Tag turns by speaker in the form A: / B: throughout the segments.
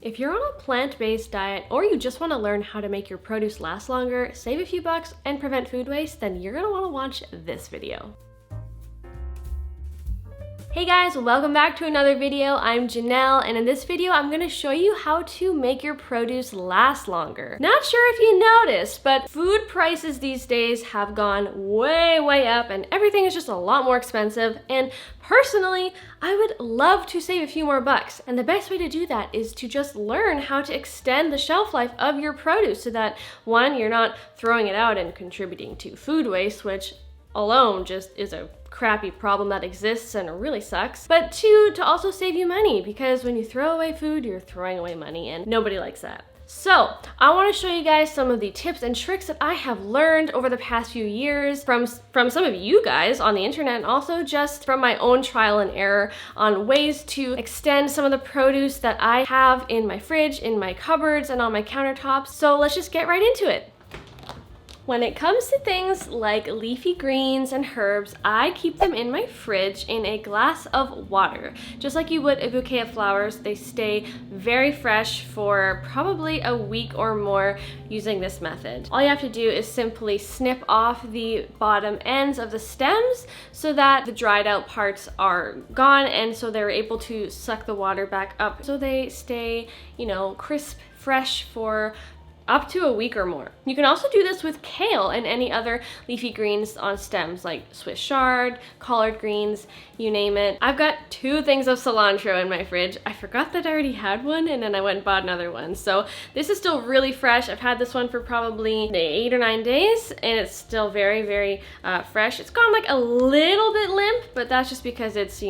A: If you're on a plant-based diet or you just want to learn how to make your produce last longer, save a few bucks, and prevent food waste, then you're going to want to watch this video. Hey guys, welcome back to another video. I'm Janelle, and in this video I'm going to show you how to make your produce last longer. Not sure if you noticed, but food prices these days have gone way up and everything is just a lot more expensive, and personally, I would love to save a few more bucks, and the best way to do that is to just learn how to extend the shelf life of your produce so that, one, you're not throwing it out and contributing to food waste, which alone just is a crappy problem that exists and really sucks, but two, to also save you money, because when you throw away food, you're throwing away money, and nobody likes that. So I want to show you guys some of the tips and tricks that I have learned over the past few years from some of you guys on the internet, and also just from my own trial and error on ways to extend some of the produce that I have in my fridge, in my cupboards, and on my countertops. So let's just get right into it. When it comes to things like leafy greens and herbs, I keep them in my fridge in a glass of water. Just like you would a bouquet of flowers, they stay very fresh for probably a week or more using this method. All you have to do is simply snip off the bottom ends of the stems so that the dried out parts are gone, and so they're able to suck the water back up so they stay, crisp, fresh for up to a week or more. You can also do this with kale and any other leafy greens on stems like Swiss chard, collard greens, you name it. I've got 2 things of cilantro in my fridge. I forgot that I already had one, and then I went and bought another one. So this is still really fresh. I've had this one for probably 8 or 9 days, and it's still very fresh. It's gone like a little bit limp, but that's just because it's,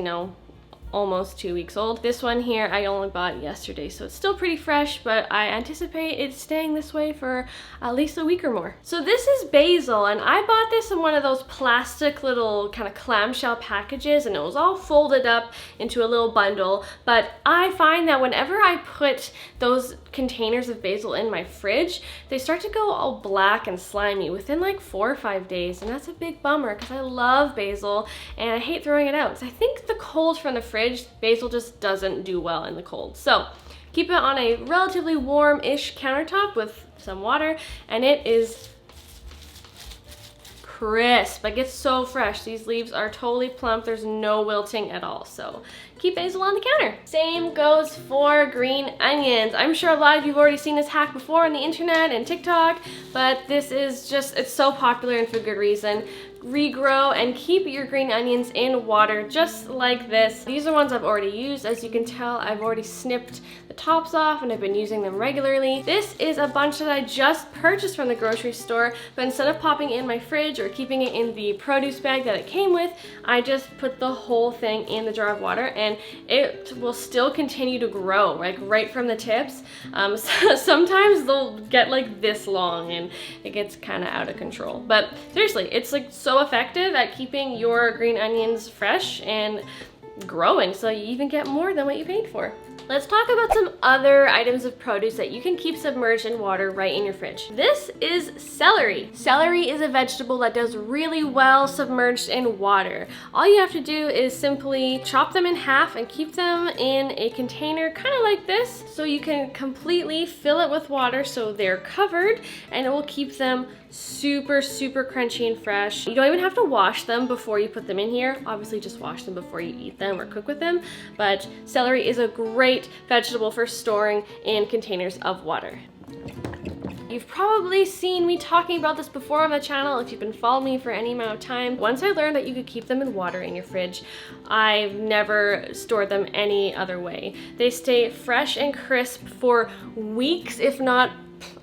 A: almost 2 weeks old. This one here I only bought yesterday, so it's still pretty fresh, but I anticipate it's staying this way for at least a week or more. So this is basil, and I bought this in one of those plastic little kind of clamshell packages, and it was all folded up into a little bundle. But I find that whenever I put those containers of basil in my fridge, they start to go all black and slimy within like 4 or 5 days, and that's a big bummer because I love basil and I hate throwing it out because I think the cold from the fridge, basil just doesn't do well in the cold. So keep it on a relatively warm-ish countertop with some water, and it is crisp. Like, it's so fresh. These leaves are totally plump. There's no wilting at all. So keep basil on the counter. Same goes for green onions. I'm sure a lot of you have already seen this hack before on the internet and TikTok, but this is just, it's so popular and for good reason. Regrow and keep your green onions in water just like this. These are ones I've already used. As you can tell, I've already snipped the tops off and I've been using them regularly. This is a bunch that I just purchased from the grocery store, but instead of popping it in my fridge or keeping it in the produce bag that it came with, I just put the whole thing in the jar of water, and it will still continue to grow, like right from the tips. Sometimes they'll get like this long and it gets kind of out of control. But seriously, it's like so effective at keeping your green onions fresh and growing, so you even get more than what you paid for. Let's talk about some other items of produce that you can keep submerged in water right in your fridge. This is celery. Celery is a vegetable that does really well submerged in water. All you have to do is simply chop them in half and keep them in a container kind of like this, so you can completely fill it with water so they're covered, and it will keep them super crunchy and fresh. You don't even have to wash them before you put them in here. Obviously just wash them before you eat them or cook with them, but celery is a great vegetable for storing in containers of water. You've probably seen me talking about this before on the channel if you've been following me for any amount of time. Once I learned that you could keep them in water in your fridge, I've never stored them any other way. They stay fresh and crisp for weeks, if not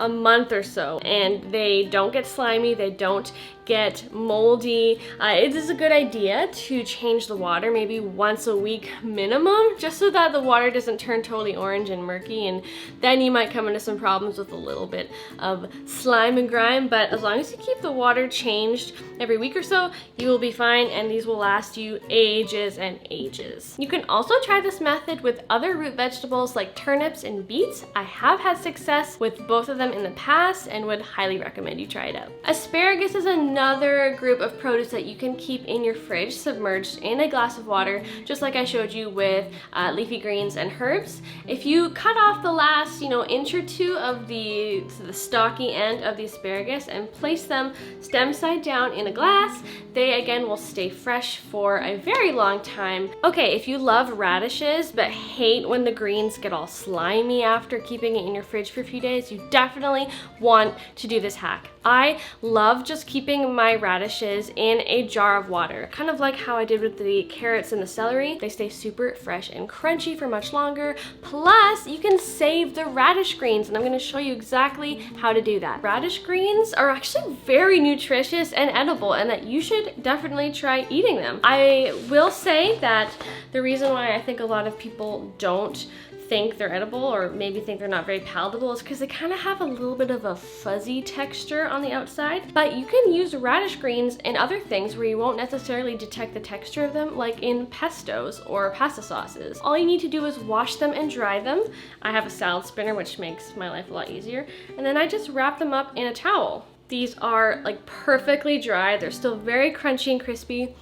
A: a month or so, and they don't get slimy, they don't get moldy. It is a good idea to change the water maybe once a week minimum, just so that the water doesn't turn totally orange and murky, and then you might come into some problems with a little bit of slime and grime. But as long as you keep the water changed every week or so, you will be fine, and these will last you ages and ages. You can also try this method with other root vegetables like turnips and beets. I have had success with both of them in the past and would highly recommend you try it out. Asparagus is another another group of produce that you can keep in your fridge submerged in a glass of water, just like I showed you with leafy greens and herbs. If you cut off the last, inch or two of the stalky end of the asparagus and place them stem side down in a glass, they again will stay fresh for a very long time. Okay, if you love radishes but hate when the greens get all slimy after keeping it in your fridge for a few days, you definitely want to do this hack. I love just keeping my radishes in a jar of water, kind of like how I did with the carrots and the celery. They stay super fresh and crunchy for much longer. Plus, you can save the radish greens, and I'm going to show you exactly how to do that. Radish greens are actually very nutritious and edible, and that you should definitely try eating them. I will say that the reason why I think a lot of people don't think they're edible, or maybe think they're not very palatable, is because they kind of have a little bit of a fuzzy texture on the outside. But you can use radish greens in other things where you won't necessarily detect the texture of them, like in pestos or pasta sauces. All you need to do is wash them and dry them. I have a salad spinner, which makes my life a lot easier, and then I just wrap them up in a towel. These are like perfectly dry. They're still very crunchy and crispy.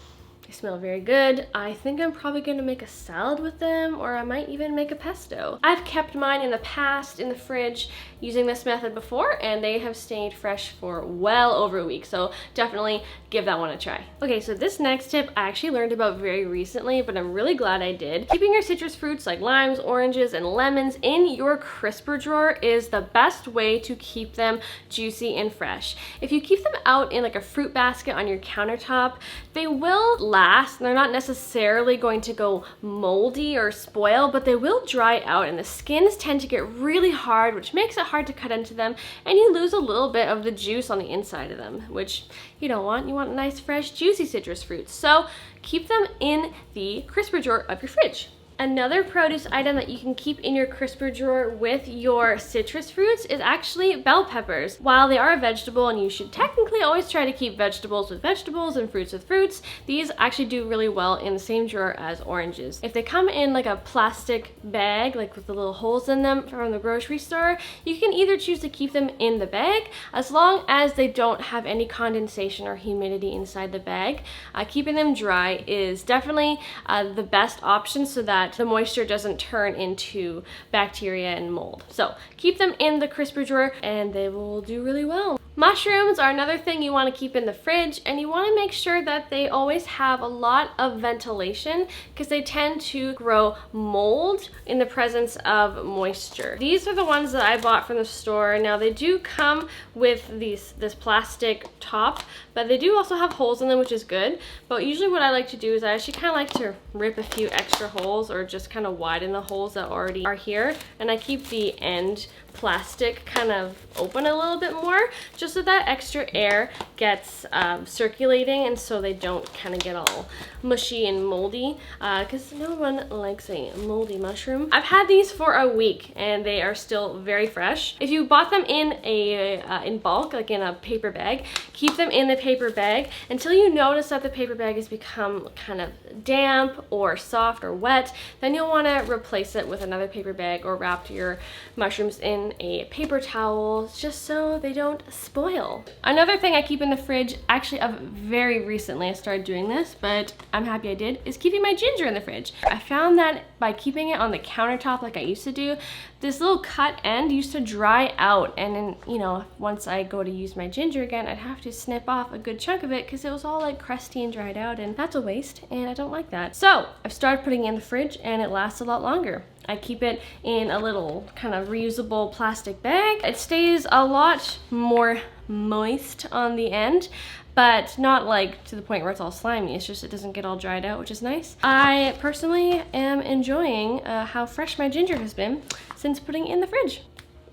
A: They smell very good. I think I'm probably gonna make a salad with them, or I might even make a pesto. I've kept mine in the past in the fridge using this method before, and they have stayed fresh for well over a week, so definitely give that one a try. Okay, so this next tip I actually learned about very recently, but I'm really glad I did. Keeping your citrus fruits like limes, oranges, and lemons in your crisper drawer is the best way to keep them juicy and fresh. If you keep them out in like a fruit basket on your countertop, they will last. They're not necessarily going to go moldy or spoil, but they will dry out, and the skins tend to get really hard, which makes it hard to cut into them, and you lose a little bit of the juice on the inside of them, which you don't want. You want nice, fresh, juicy citrus fruits. So keep them in the crisper drawer of your fridge. Another produce item that you can keep in your crisper drawer with your citrus fruits is actually bell peppers. While they are a vegetable, and you should technically always try to keep vegetables with vegetables and fruits with fruits, these actually do really well in the same drawer as oranges. If they come in like a plastic bag, like with the little holes in them from the grocery store, you can either choose to keep them in the bag as long as they don't have any condensation or humidity inside the bag. Keeping them dry is definitely the best option, so that the moisture doesn't turn into bacteria and mold. So keep them in the crisper drawer and they will do really well. Mushrooms are another thing you want to keep in the fridge, and you want to make sure that they always have a lot of ventilation, because they tend to grow mold in the presence of moisture. These are the ones that I bought from the store. Now they do come with this plastic top, but they do also have holes in them, which is good. But usually what I like to do is I actually kind of like to rip a few extra holes, or just kind of widen the holes that already are here, and I keep the end plastic kind of open a little bit more, just so that extra air gets circulating, and so they don't kind of get all mushy and moldy, because no one likes a moldy mushroom. I've had these for a week and they are still very fresh. If you bought them in bulk, like in a paper bag, keep them in the paper bag until you notice that the paper bag has become kind of damp or soft or wet. Then you'll want to replace it with another paper bag, or wrap your mushrooms in a paper towel, just so they don't spoil. Another thing I keep in the fridge, actually very recently I started doing this, but I'm happy I did, is keeping my ginger in the fridge. I found that by keeping it on the countertop like I used to do, this little cut end used to dry out, and then, once I go to use my ginger again, I'd have to snip off a good chunk of it because it was all like crusty and dried out, and that's a waste, and I don't like that. So I've started putting it in the fridge, and it lasts a lot longer. I keep it in a little kind of reusable plastic bag. It stays a lot more moist on the end, but not like to the point where it's all slimy. It's just it doesn't get all dried out, which is nice. I personally am enjoying how fresh my ginger has been since putting it in the fridge.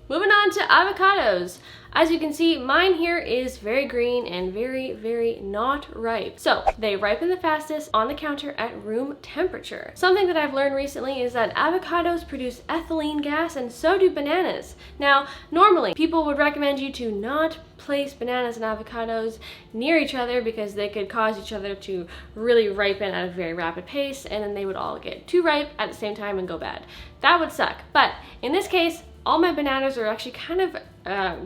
A: Moving on to avocados. As you can see, mine here is very green and very, very not ripe. So they ripen the fastest on the counter at room temperature. Something that I've learned recently is that avocados produce ethylene gas, and so do bananas. Now, normally people would recommend you to not place bananas and avocados near each other because they could cause each other to really ripen at a very rapid pace, and then they would all get too ripe at the same time and go bad. That would suck. But in this case, all my bananas are actually kind of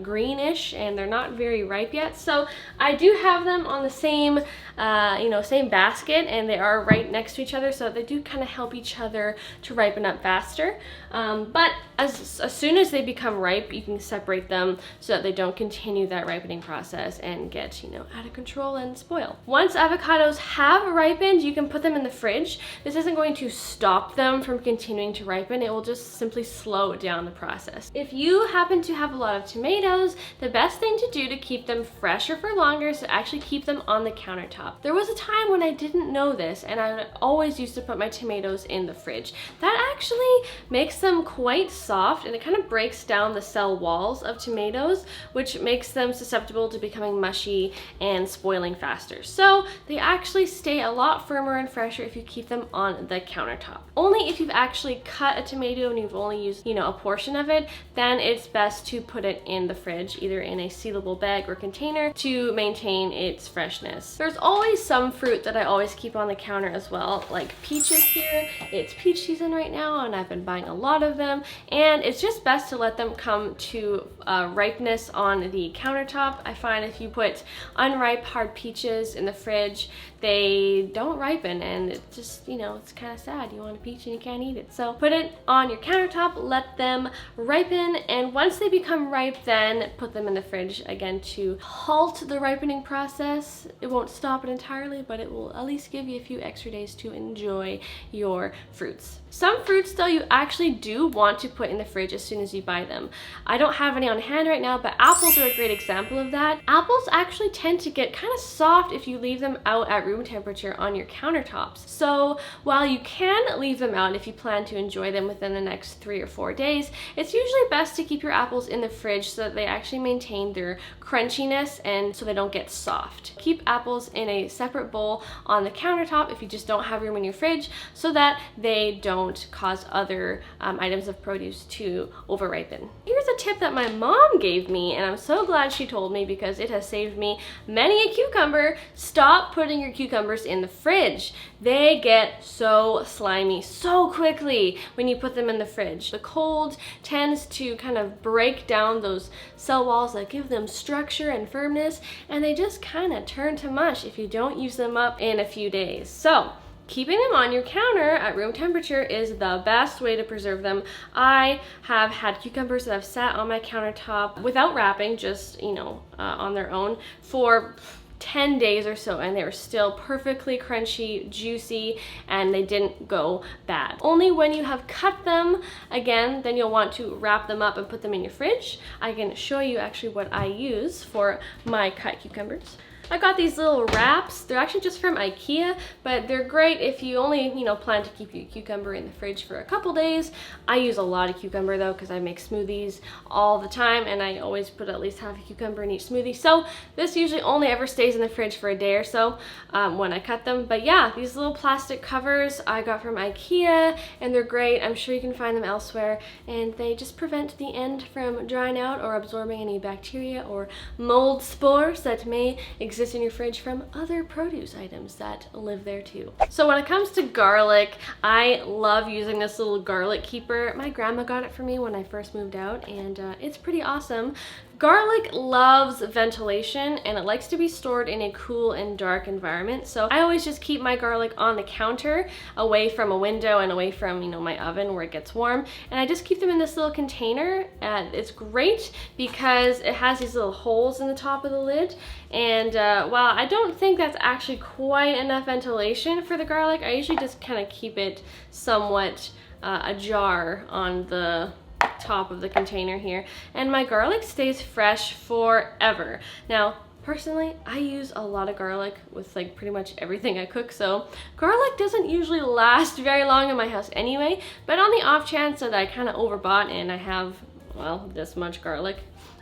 A: greenish and they're not very ripe yet. So I do have them on the same, same basket, and they are right next to each other, so they do kind of help each other to ripen up faster. But as soon as they become ripe, you can separate them so that they don't continue that ripening process and get, out of control and spoil. Once avocados have ripened, you can put them in the fridge. This isn't going to stop them from continuing to ripen. It will just simply slow down the process. If you happen to have a lot of tomatoes, the best thing to do to keep them fresher for longer is to actually keep them on the countertop. There was a time when I didn't know this, and I always used to put my tomatoes in the fridge. That actually makes them quite soft, and it kind of breaks down the cell walls of tomatoes, which makes them susceptible to becoming mushy and spoiling faster. So they actually stay a lot firmer and fresher if you keep them on the countertop. Only if you've actually cut a tomato and you've only used, a portion of it, then it's best to put it in the fridge, either in a sealable bag or container, to maintain its freshness. There's always some fruit that I always keep on the counter as well, like peaches here. It's peach season right now, and I've been buying a lot of them, and it's just best to let them come to ripeness on the countertop. I find if you put unripe hard peaches in the fridge, they don't ripen, and it just, it's kind of sad. You want a peach and you can't eat it. So put it on your countertop, let them ripen, and once they become ripe, then put them in the fridge again to halt the ripening process. It won't stop it entirely, but it will at least give you a few extra days to enjoy your fruits. Some fruits, though, you actually do want to put in the fridge as soon as you buy them. I don't have any on hand right now, but apples are a great example of that. Apples actually tend to get kind of soft if you leave them out at room temperature on your countertops. So while you can leave them out if you plan to enjoy them within the next 3 or 4 days, it's usually best to keep your apples in the fridge so that they actually maintain their crunchiness and so they don't get soft. Keep apples in a separate bowl on the countertop if you just don't have room in your fridge, so that they don't cause other items of produce to over ripen. Here's a tip that my mom gave me, and I'm so glad she told me because it has saved me many a cucumber. Stop putting your cucumbers in the fridge. They get so slimy so quickly when you put them in the fridge. The cold tends to kind of break down those cell walls that give them structure and firmness, and they just kind of turn to mush if you don't use them up in a few days. So keeping them on your counter at room temperature is the best way to preserve them. I have had cucumbers that have sat on my countertop without wrapping, just, on their own for 10 days or so, and they were still perfectly crunchy, juicy, and they didn't go bad. Only when you have cut them, again, then you'll want to wrap them up and put them in your fridge. I can show you actually what I use for my cut cucumbers. I got these little wraps. They're actually just from IKEA, but they're great if you only, plan to keep your cucumber in the fridge for a couple days. I use a lot of cucumber though, because I make smoothies all the time, and I always put at least half a cucumber in each smoothie. So this usually only ever stays in the fridge for a day or so when I cut them. But yeah, these little plastic covers I got from IKEA, and they're great. I'm sure you can find them elsewhere, and they just prevent the end from drying out or absorbing any bacteria or mold spores that may exist in your fridge from other produce items that live there too. So when it comes to garlic, I love using this little garlic keeper. My grandma got it for me when I first moved out, and it's pretty awesome. Garlic loves ventilation, and it likes to be stored in a cool and dark environment. So I always just keep my garlic on the counter, away from a window and away from, my oven where it gets warm. And I just keep them in this little container. And it's great because it has these little holes in the top of the lid. And while I don't think that's actually quite enough ventilation for the garlic, I usually just kind of keep it somewhat ajar on the top of the container here, and my garlic stays fresh forever. Now, personally, I use a lot of garlic with pretty much everything I cook, so garlic doesn't usually last very long in my house anyway, but on the off chance that I kind of overbought and I have, well, this much garlic,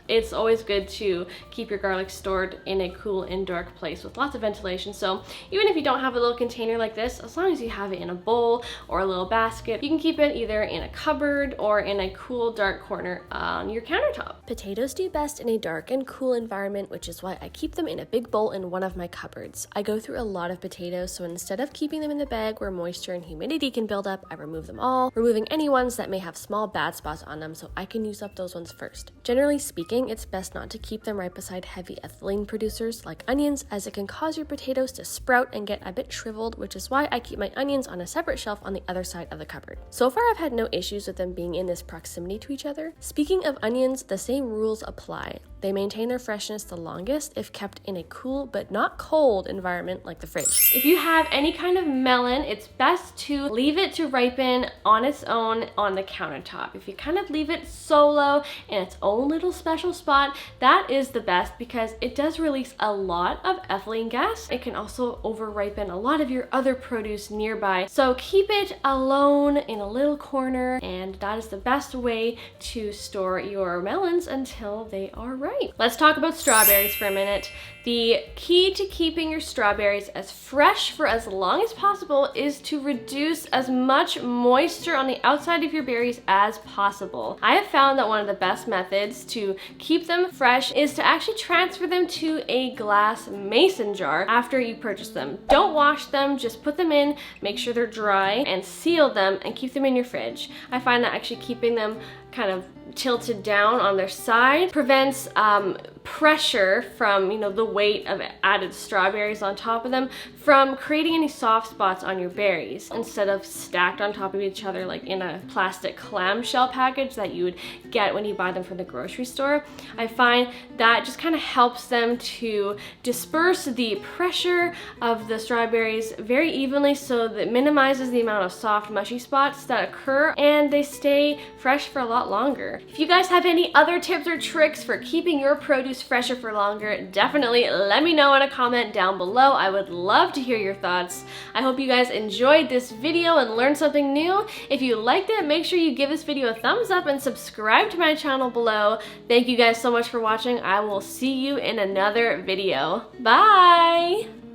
A: it's always good to keep your garlic stored in a cool and dark place with lots of ventilation. So even if you don't have a little container like this, as long as you have it in a bowl or a little basket, you can keep it either in a cupboard or in a cool dark corner on your countertop. Potatoes do best in a dark and cool environment, which is why I keep them in a big bowl in one of my cupboards. I go through a lot of potatoes, so instead of keeping them in the bag where moisture and humidity can build up, I remove them all, removing any ones that may have small bad spots on them so I can use up those ones first. Generally speaking, picking, it's best not to keep them right beside heavy ethylene producers like onions, as it can cause your potatoes to sprout and get a bit shriveled, which is why I keep my onions on a separate shelf on the other side of the cupboard. So far, I've had no issues with them being in this proximity to each other. Speaking of onions, the same rules apply. They maintain their freshness the longest if kept in a cool but not cold environment like the fridge. If you have any kind of melon, it's best to leave it to ripen on its own on the countertop. If you kind of leave it solo in its own little special spot, that is the best because it does release a lot of ethylene gas. It can also over ripen a lot of your other produce nearby. So keep it alone in a little corner, and that is the best way to store your melons until they are ripe. Let's talk about strawberries for a minute. The key to keeping your strawberries as fresh for as long as possible is to reduce as much moisture on the outside of your berries as possible. I have found that one of the best methods to keep them fresh is to actually transfer them to a glass mason jar after you purchase them. Don't wash them, just put them in, make sure they're dry, and seal them and keep them in your fridge. I find that actually keeping them kind of tilted down on their side prevents pressure from, the weight of added strawberries on top of them from creating any soft spots on your berries, instead of stacked on top of each other like in a plastic clamshell package that you would get when you buy them from the grocery store. I find that just kind of helps them to disperse the pressure of the strawberries very evenly, so that minimizes the amount of soft mushy spots that occur, and they stay fresh for a lot longer. If you guys have any other tips or tricks for keeping your produce fresher for longer, definitely let me know in a comment down below. I would love to hear your thoughts. I hope you guys enjoyed this video and learned something new. If you liked it, make sure you give this video a thumbs up and subscribe to my channel below. Thank you guys so much for watching. I will see you in another video. Bye!